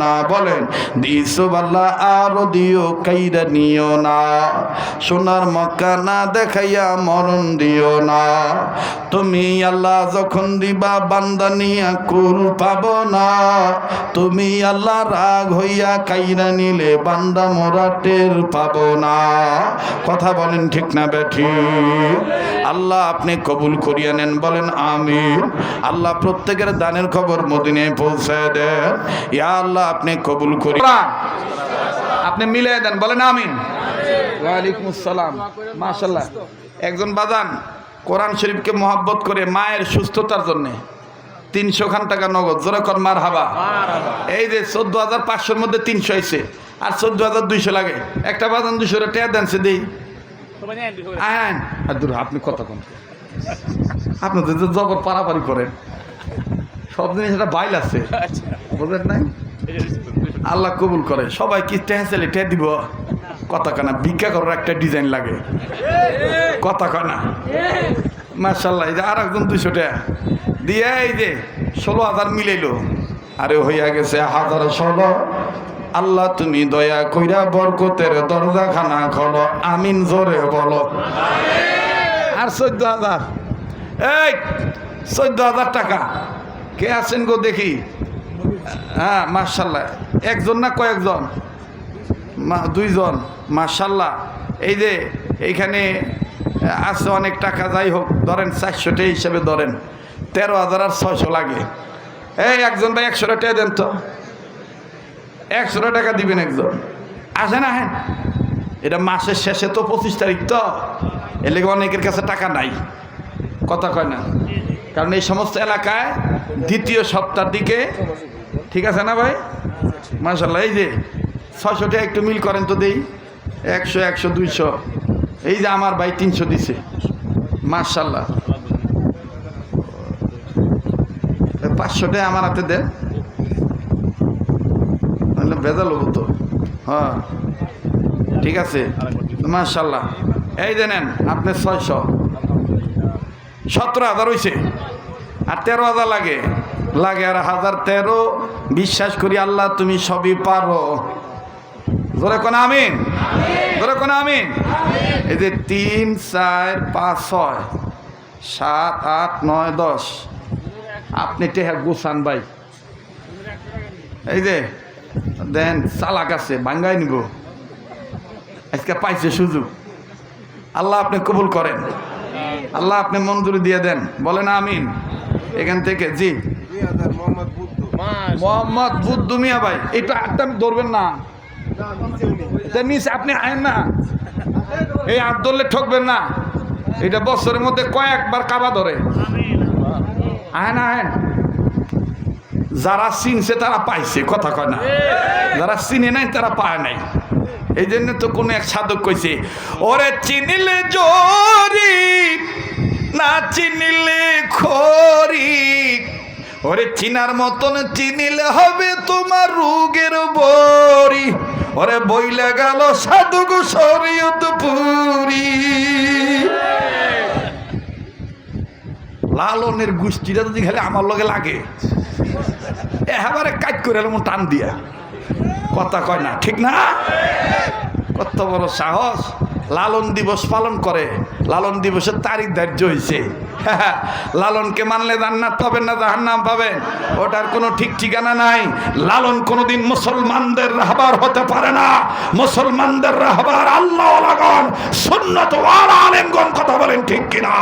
না। বলেন দিছো আল্লাহ আরো দিও, কাইরা নিও না। সোনার মক্কা না দেখাইয়া মরণ দিও না। তুমি আল্লাহ যখন দিবা বান্দা নিয়া কুল পাব না। তুমি আল্লাহ রাগ হইয়া কাইরা নিলে বান্দা মোরা টের পাব না। কথা বলেন ঠিক না বেঠি? আল্লাহ আপনি কবুল করিয়া নেন, বলেন আমিন। আল্লাহ প্রত্যেকের দানের খবর মদিনায় পৌঁছায় দেন। ইয়া আল্লাহ আপনি কবুল করি, আপনি মিলিয়ে দেন, বলেন আমিন। ওয়ালাইকুম আসসালাম। মাশাআল্লাহ, একজন বাজান কোরআন শরীফকে মহব্বত করে মায়ের সুস্থতার জন্য 300 খান টাকা নগদ, জোরে কর মারহাবা। এই যে 14,500-র মধ্যে 300 হয়েছে, আর 14,200 লাগে। একটা বাজান 200 টাকা দেন সে দেই। আপনি কথা কোন, আপনি তো জবর পারাপারি করেন, সব জিনিস একটা বাইল আছে, বুঝলেন নাই? আল্লাহ কবুল করে। সবাই কি টেহা ছেলে টেহা দিব? কথা কানা ভিক্ষা করার একটা ডিজাইন লাগে, কথা কানা। মাশাআল্লাহ, এই যে আর একজন 200 টাকা দিয়ে এই যে 16,000 মিলাইলো, আরে হইয়া গেছে 1016। আল্লাহ তুমি দয়া কইরা বরকতের দরজা খানা খোলো, আমিন জোরে বলো। আর 14,000, এই 14,000 টাকা কে আছেন গো দেখি? হ্যাঁ মাশাআল্লাহ, একজন না কয়েকজন? 2 জন। মাশাআল্লাহ, এই যে এইখানে আছে অনেক টাকা, যাই হোক ধরেন 400 টাকা হিসাবে ধরেন, 13,600 লাগে। এই একজন ভাই 100 টাকা দেন তো, 100 টাকা দিবেন একজন। আসেন আসেন, এটা মাসের শেষে তো 25 তারিখ, তো এর লেগে অনেকের কাছে টাকা নাই, কথা কয় না। কারণ এই সমস্ত এলাকায় দ্বিতীয় সপ্তাহের দিকে, ঠিক আছে না ভাই? মাশাআল্লাহ, এই যে 600 টাকা একটু মিল করেন তো দেই। 100, 100, 200। এই যে আমার ভাই 300 দিছে, মাশাআল্লাহ। 500 টাকা আমার হাতে দেন, ভেজাল হবো তো। হ্যাঁ ঠিক আছে, মাশাআল্লাহ। এই যে নেন আপনি 600, 17,000 হয়েছে। আর 13,000 লাগে আর 1013। বিশ্বাস করি আল্লাহ তুমি সবই পারো, জোরে কোন আমিন, জোরে কোন আমিন। এই যে 3, 4, 5, 6, 7, 8, 9, 10 আপনি টেহা গোসান ভাই। এই যে দেন, চালাক আছে, ভাঙ্গাই নিব, আজকে পাইছে সুযোগ। আল্লাহ আপনি কবুল করেন, আল্লাহ আপনি মঞ্জুরি দিয়ে দেন, বলেন আমিন। এখান থেকে জি মোহাম্মদ বুদ্ধু মিয়া ভাই, এটা আটটা ধরবেন না, নিচে আপনি আয়েন না, এই হাত ধরলে ঠকবেন না। এটা বছরের মধ্যে কয়েকবার কাবা ধরে। আয়েন আয়েন, যারা চিনছে তারা পাইছে, কথা কয় না। যারা চিনে নাই তারা পায় নাই। এই জন্য তো কোনো এক সাধক কইছে, ওরে চিনিলে জরি না চিনিলে খরি, ওরে চিনার মতন চিনিলে হবে তোমার রোগের বড়ি। ওরে বইলে গেল সাধুক শরীয়ত পুরি। লালনের গোষ্ঠীটা যদি খালি আমার লগে লাগে, এবারে কাজ করে এলাম টান দিয়া, কথা কয় না, ঠিক না? কত বড় সাহস! লালন দিবস পালন করে, লালন দিবসের তারিখ ধার্য হয়েছে। লালনকে মানলে জান্নাত পাবেন না জাহান্নাম পাবেন, ওটার কোনো ঠিক ঠিকানা নাই। লালন কোনোদিন মুসলমানদের রাহবার হতে পারে না। মুসলমানদের রাহবার আল্লাহ লাগন, সুন্নাত ওয়ালা আলেমগণ, কথা বলেন ঠিক কিনা?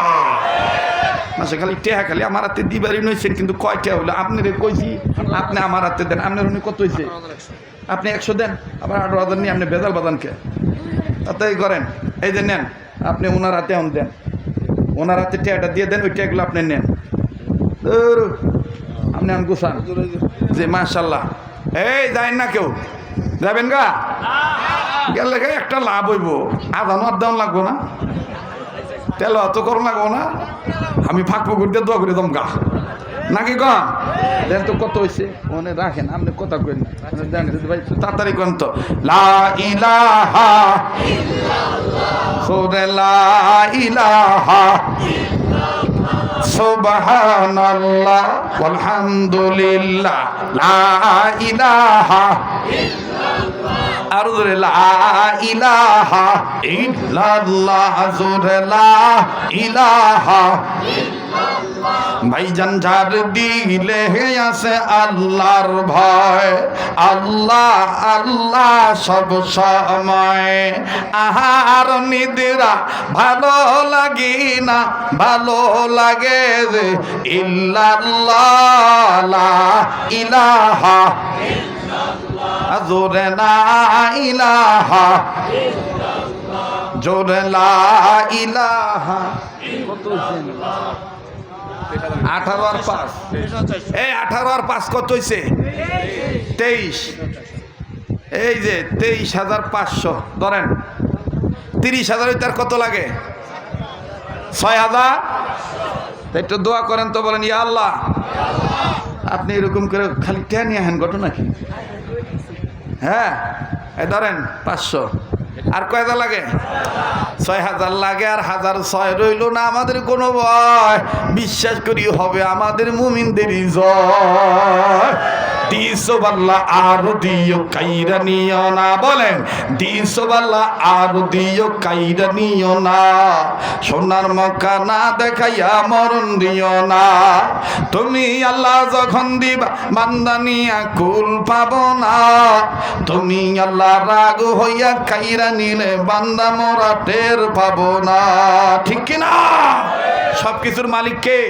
মাসে খালি টেহা খালি আমার হাতে দিবারই নইছেন, কিন্তু কয়টা হইলো আপনি কইছি, আপনি আমার হাতে দেন। আপনার উনি কত হয়েছে? আপনি 100 দেন, আবার 18,000 নিয়ে আপনি বেজাল বাদানকে তাই করেন। এই যে নেন, আপনি ওনার হাতে দেন, ওনার হাতে টেহাটা দিয়ে দেন, ওই টেহাগুলো আপনি নেন, আপনি গুছান যে মাশাআল্লাহ। এই যাই না কেউ, যাবেন গা? গেলে একটা লাভ হইব, আধানো আদান লাগবো না, তেল অত করুন লাগবো না। আমি ফাঁকবো করতে দোয়া করে দম গা নাকি কন দেন তো। কত হয়েছে মনে রাখেন, আপনি কথা কেন ভাই, তাড়াতাড়ি কেন তো। লা ইলাহা ইল্লাল্লাহ, লা ইলাহা সুবহানাল্লাহ আলহামদুলিল্লাহ লা ইলাহা আর জোরে লা ইলাহা ইল্লাল্লাহ জোরে লা ইলাহা ভাইজান যার দিলে আছে আল্লাহর ভয়, আল্লাহ আল্লাহ সব সময়, আহার নিদ্রা ভালো লাগে না, ভালো লাগে যে ইল্লাল্লাহ লা ইলাহা জোরে লা ইলাহা জোরে লা ইলাহা। কত 18 আর 5 এই 18 আর 5 কত হইছে 23। এই যে 23,500 ধরেন 30,000 হইতে আর কত লাগে 6,000। একটু দোয়া করেন তো, বলেন ইয়া আল্লাহ। আপনি এরকম করে খালি টেনে নিয়ে আহেন, ঘটনা কি? হ্যাঁ এই ধরেন 500 আর কয় হাজার লাগে 6,000 লাগে, আর 1,006 রইল না। আমাদের কোনো ভয়, বিশ্বাস করি হবে আমাদের মুমিনদেরই জয়। দিসবাল্লা আর দিও কাইরা নিও না, বলেন দিসবাল্লা আর দিও কাইরা নিও না, সোনার মক্কা না দেখাইয়া মরণ দিও না। তুমি আল্লাহ যখন দিবা বান্দানিয়া কুল পাবো না, তুমি আল্লাহ রাগ হইয়া কাইরা নিলে বান্দা মোরা টের পাবো না। ঠিক কিনা? সবকিছুর মালিক কে?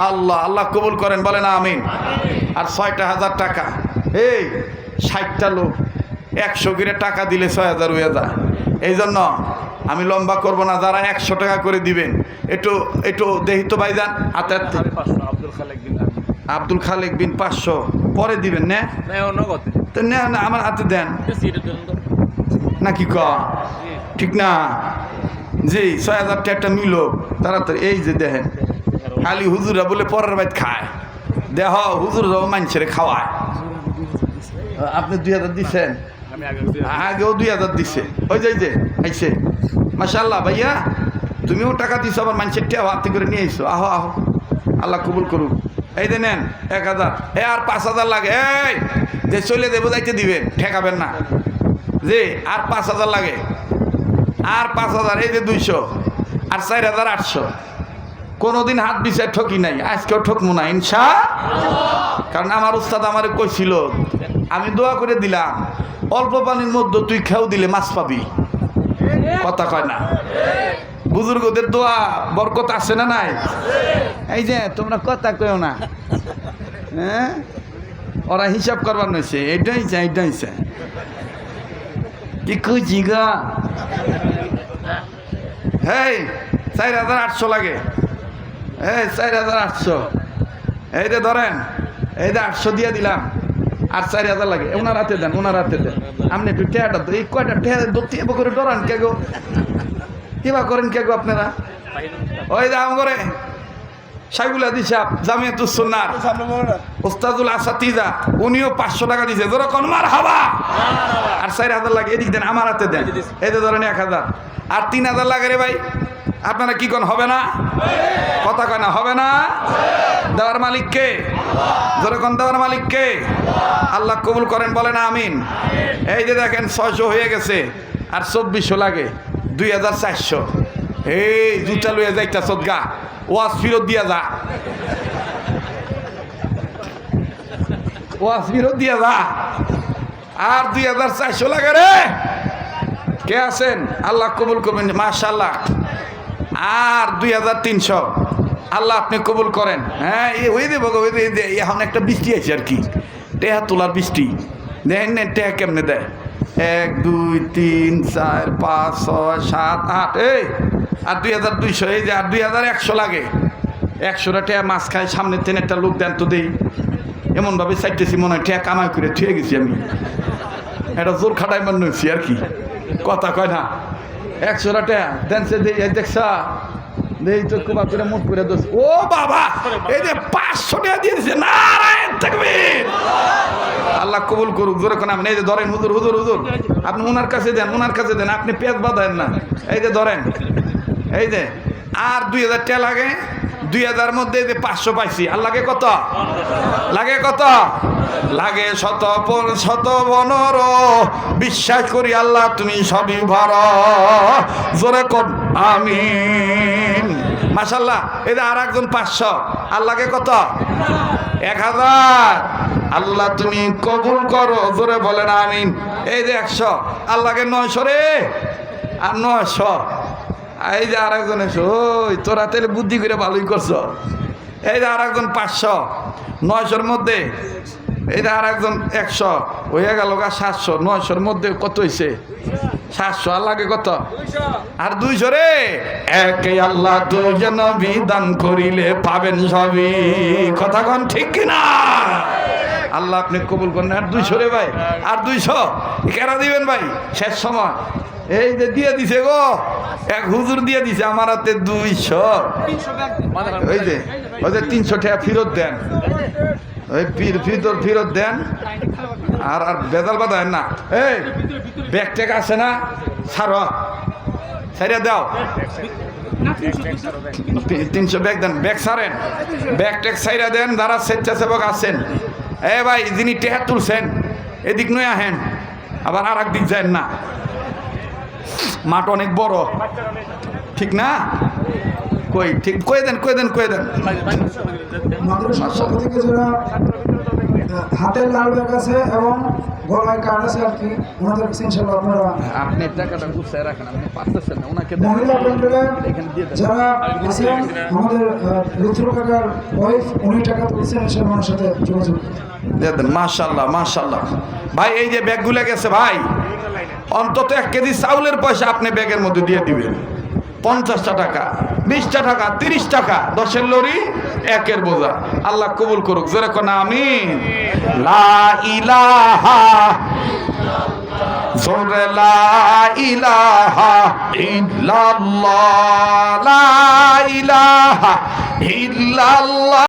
আল্লাহ। আল্লাহ কবুল করেন, বলেন আমিন। আর 6,000 টাকা, এই 60টা লোক 100 করে টাকা দিলে 6,000 হয়ে যায়। এই জন্য আমি লম্বা করব না, যারা 100 টাকা করে দিবেন একটু একটু দেখি তো ভাইজান। আব্দুল খালেক বিন 500 পরে দিবেন না, তো না না আমার হাতে দেন নাকি ক ঠিক না? জি 6,000 টাকা মিলো তাড়াতাড়ি। এই যে দেখেন খালি হুজুরা বলে পরের বাইত খায়, দেহ হুজুর মানুষের খাওয়ায়। আপনি 2,000 দিচ্ছেন, আগেও 2,000 দিছে। ওই যে আইছে মাশাআল্লাহ ভাইয়া, তুমিও টাকা দিছো, আবার মানুষের টেয়া হাতে করে নিয়ে আইছো। আহো আহো, আল্লাহ কবুল করুক। এই যে নেন 1,000, আর 5,000 লাগে। এই যে চলে দেবো যাইতে দিবেন, ঠেকাবেন না। যে আর 5,000 লাগে, আর 5,000। এই যে 200 আর 4,800। কোনোদিন হাত বিচার ঠকি নাই, আজকেও ঠকবো না ইনশা। কারণ আমার উস্তাদ আমারে কইছিল, আমি দোয়া করে দিলাম অল্প পানির মধ্যে তুই খেও দিলে মাছ পাবি। কথা কয় না? বুজুর্গদের দোয়া বরকত আছে না নাই? এই যে তোমরা কথা কইও না, হ্যাঁ ওরা হিসাব করবার নইছে। এইটাই চাই, এইটাই চাই। কি কইছি গা? হেই 4,800 লাগে। এই 4,800। এই যে ধরেন, এই যে 800 দিয়ে দিলাম, আর 4,000 লাগে। ওনার হাতে দেন, ওনার হাতে দেন। আপনি একটু টেয়াটা তো, এই কয়টা টেয়া ধরতে করে ডরান কে গো? কিবা করেন কে গো আপনারা? ওই দাম করে সাইবুল হাদিস সাহেব জামিয়াতুস সুন্নাহ ওস্তাদুল আসাতিজা, উনিও 500 টাকা দিয়েছে। ধরো কোন মারহাবা। আর 4,000 লাগে, এদিক দেন, আমার হাতে দেন। এই যে ধরেন 1,000 আর 3,000 লাগে রে ভাই। আপনারা কি কোন হবে না? কথা কয় না, হবে না? দেওয়ার মালিক কে? ধরে কোন দেওয়ার মালিক কে? আল্লাহ কবুল করেন, বলেন আমিন। এই যে দেখেন 600 হয়ে গেছে, আর 2400 লাগে, 2,400। এই জুতা লইয়া যাইতা সদগা, ওয়াজ ফিরত দিয়া যা, ওয়াজ ফিরত দিয়া যা। আর 2,400 লাগে রে। কে আছেন? আল্লাহ কবুল করবেন, মাশাআল্লাহ। আর 2,300 আল্লাহ আপনি কবুল করেন। হ্যাঁ ওই দেবো, ওই দে। এখন একটা বৃষ্টি আছে আর কি, টেহা তোলার বৃষ্টি। দেখেন না টেহা কেমনে দেয়? 1 2 3 4 5 6 7 8। এই আর 2,200। এই যে আর 2,100 লাগে। 100টা টেহা মাছ খায়, সামনে থেকে একটা লোক দেন তো দেই। এমনভাবে চাইতেছি মনে হয় টেহা কামাই করে থুয়ে গেছি আমি। এটা জোর খাটাই মান নইছি আর কি। কথা কয় না? 100টা টেহা দেন সে দেই। দেখছা দেই তো কুবা করে মুখ করে দোষ। ও বাবা, এই যে 500 টাকা দিয়ে দিছে। নারায়ণ তাকবীর। আল্লাহ কবুল করুক। জোরে কোন আপনি এই যে ধরেন, হুজুর হুজুর হুজুর আপনি ওনার কাছে দেন, ওনার কাছে দেন, আপনি পেট বাঁধেন না। এই যে ধরেন, এই যে আর 2,000 টাকা লাগে, 2000 মধ্যে যে 500 পাইছি, আর লাগে কত? লাগে কত? লাগে 115। বিশ্বাস করি আল্লাহ তুমি সবই ভরো, জোরে কর আমিন। মাশাআল্লাহ। এই যে আর একজন 500, আর লাগে কত? 1000। আল্লাহ তুমি কবুল করো, জোরে বলেন আমিন। এই যে 100, আর লাগে 900 রে, আর 900। এই যে আর একজন এসো, ওই তোরা তেলে বুদ্ধি করে ভালোই করছো। এই যে আর একজন 500, 900-র মধ্যে। এই যে আর একজন 100, হয়ে গেল 700। 900-র মধ্যে কত হয়েছে? 700। আর লাগে কত? আর 200 রে। একে আল্লাহ দুজন বিধান করিলে পাবেন সবই, কথা কন ঠিক কিনা? আল্লাহ আপনি কবুল করেন। আর 200 রে ভাই, আর 200 কেরা দিবেন ভাই? শেষ সময় এই যে দিয়ে দিছে গো, এক হুজুর দিয়ে দিছে আমার হাতে 200। ওই যে 300 টাকা ফেরত দেন, ওই ফেরত দেন। আর বেজাল বাঁধায় না। এই ব্যাগ ট্যাগ আছে না? ছাড়ো, ছাড়িয়ে দাও। 300 ব্যাগ দেন, ব্যাগ ছাড়েন, ব্যাগ ট্যাগ ছাইরা দেন। যারা স্বেচ্ছাসেবক আছেন, এ ভাই যিনি টেহা তুলছেন এদিক নয় আহেন, আবার আর একদিক যায় না। মাঠ অনেক বড়, ঠিক না? কই ঠিক কই দেন। হাতের লাল ব্যাগ আছে এবং গলায় কার্ড আছে আর কি, ওনাদের ইনশাআল্লাহ আপনারা আপনি টাকাটা গুছায় রাখেন, আপনি পারতেছেন না, ওনাকে মহিলা প্যান্ডেলের যারা আছেন, আমাদের লুথুর কাকার ওয়াইফ, উনি টাকা তুলছেন, ইনশাআল্লাহ ওনার সাথে যোগাযোগ দিয়ে দেন। মাশাআল্লাহ ভাই। এই যে ব্যাগগুলো গেছে ভাই, অন্তত 1 কেজি চাউলের পয়সা আপনি ব্যাগের মধ্যে দিয়ে দিবেন। 50টা টাকা, 20টা টাকা, 30 টাকা, 10-এর লরি, 1-এর বোঝা। আল্লাহ কবুল করুক, জোরে কোন আমিন। লা ইলাহা, জোরে লা ইলাহা ইল্লাল্লাহ, লা ইলাহা ইল্লাল্লাহ।